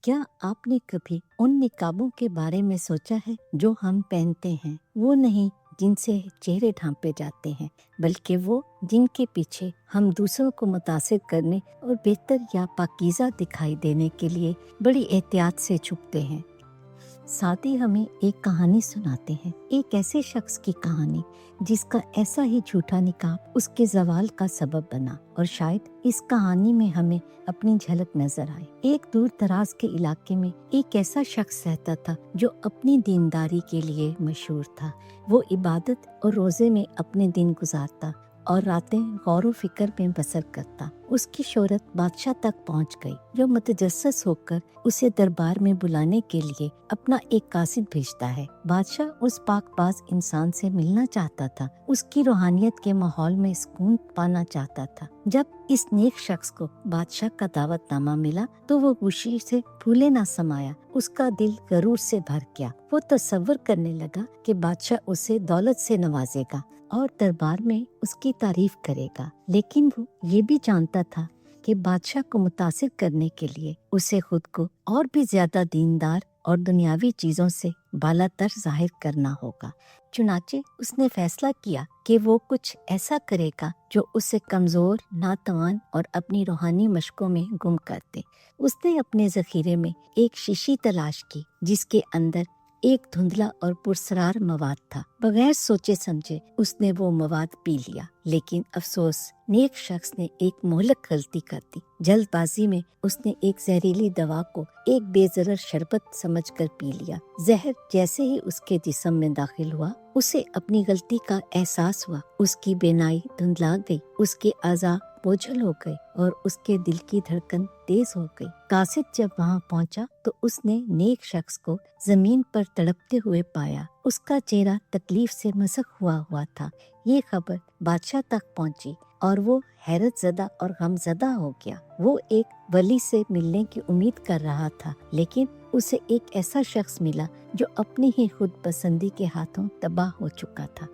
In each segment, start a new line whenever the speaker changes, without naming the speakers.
क्या आपने कभी उन निकाबों के बारे में सोचा है जो हम पहनते हैं? वो नहीं जिनसे चेहरे ढांपे जाते हैं, बल्कि वो जिनके पीछे हम दूसरों को मुतासिर करने और बेहतर या पाकीज़ा दिखाई देने के लिए बड़ी एहतियात से छुपते हैं। साथ ही हमें एक कहानी सुनाते हैं, एक ऐसे शख्स की कहानी जिसका ऐसा ही झूठा निकाब उसके ज़वाल का सबब बना, और शायद इस कहानी में हमें अपनी झलक नजर आए। एक दूर दराज के इलाके में एक ऐसा शख्स रहता था जो अपनी दीनदारी के लिए मशहूर था। वो इबादत और रोजे में अपने दिन गुजारता और रातें गौर व फिक्र में बसर करता। उसकी शोहरत बादशाह तक पहुंच गई, जो मुतजस्सिस होकर उसे दरबार में बुलाने के लिए अपना एक कासिद भेजता है। बादशाह उस पाकबाज इंसान से मिलना चाहता था, उसकी रूहानियत के माहौल में सुकून पाना चाहता था। जब इस नेक शख्स को बादशाह का दावतनामा मिला तो वो खुशी से फूले ना समाया। उसका दिल गरूर से भर गया। वो तसव्वुर करने लगा कि बादशाह उसे दौलत से नवाजेगा और दरबार में उसकी तारीफ करेगा, लेकिन वो ये भी जानता था कि बादशाह को मुतासिर करने के लिए उसे खुद को और भी ज्यादा दीनदार और दुनियावी चीजों से बालातर जाहिर करना होगा। चुनाचे उसने फैसला किया कि वो कुछ ऐसा करेगा जो उसे कमजोर, नातवान और अपनी रूहानी मशकों में गुम कर दे। उसने अपने जखीरे में एक शीशी तलाश की जिसके अंदर एक धुंधला और पुरस्रार मवाद था। बगैर सोचे समझे उसने वो मवाद पी लिया, लेकिन अफसोस नेक शख्स ने एक मोहलक गलती कर दी। जल्दबाजी में उसने एक जहरीली दवा को एक बेजरर शरबत समझकर पी लिया। जहर जैसे ही उसके जिस्म में दाखिल हुआ, उसे अपनी गलती का एहसास हुआ। उसकी बेनाई धुंधला गई, उसके आज़ा बोझल हो गए और उसके दिल की धड़कन तेज हो गई। कासिद जब वहाँ पहुँचा तो उसने नेक शख्स को जमीन पर तड़पते हुए पाया। उसका चेहरा तकलीफ से मसक हुआ था। ये खबर बादशाह तक पहुँची और वो हैरत ज़दा और गमज़दा हो गया। वो एक वली से मिलने की उम्मीद कर रहा था, लेकिन उसे एक ऐसा शख्स मिला जो अपनी ही खुद पसंदी के हाथों तबाह हो चुका था।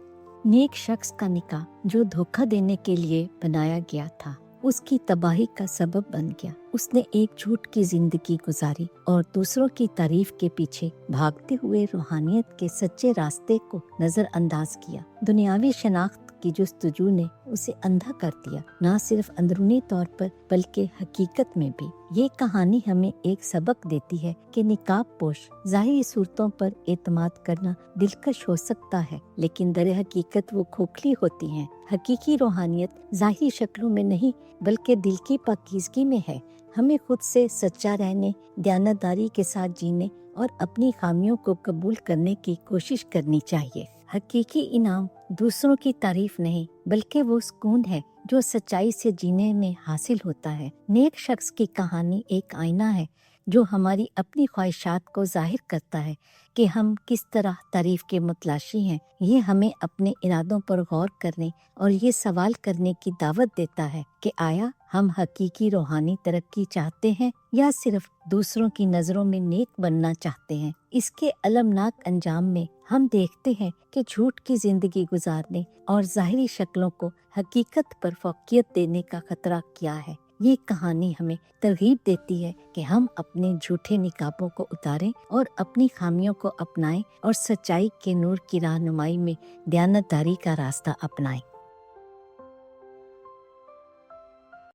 नेक शख्स का निकाह जो धोखा देने के लिए बनाया गया था, उसकी तबाही का सबब बन गया। उसने एक झूठ की जिंदगी गुजारी और दूसरों की तारीफ के पीछे भागते हुए रूहानियत के सच्चे रास्ते को नजरअंदाज किया। दुनियावी शनाख्त की जुस्तजू ने उसे अंधा कर दिया, ना सिर्फ अंदरूनी तौर पर बल्कि हकीकत में भी। ये कहानी हमें एक सबक देती है कि निकाब पोश ज़ाहिरी सूरतों पर एतमाद करना दिलकश हो सकता है, लेकिन दर हकीकत वो खोखली होती हैं। हकीकी रूहानियत ज़ाहिरी शक्लों में नहीं बल्कि दिल की पाकीज़गी में है। हमें खुद से सच्चा रहने, दयानतदारी के साथ जीने और अपनी खामियों को कबूल करने की कोशिश करनी चाहिए। हकीकी इनाम दूसरों की तारीफ नहीं बल्कि वो सुकून है जो सच्चाई से जीने में हासिल होता है। नेक शख्स की कहानी एक आईना है जो हमारी अपनी ख्वाहिशात को जाहिर करता है कि हम किस तरह तारीफ के मुतलाशी हैं। ये हमें अपने इरादों पर गौर करने और ये सवाल करने की दावत देता है कि आया हम हकीकी रूहानी तरक्की चाहते हैं या सिर्फ दूसरों की नजरों में नेक बनना चाहते हैं। इसके अलमनाक अंजाम में हम देखते हैं कि झूठ की जिंदगी गुजारने और जाहिरी शक्लों को हकीकत पर फौकियत देने का खतरा क्या है। ये कहानी हमें तरगीब देती है कि हम अपने झूठे निकाबों को उतारें और अपनी खामियों को अपनाएं और सच्चाई के नूर की रहनुमाई में दयानतदारी का रास्ता अपनाएं।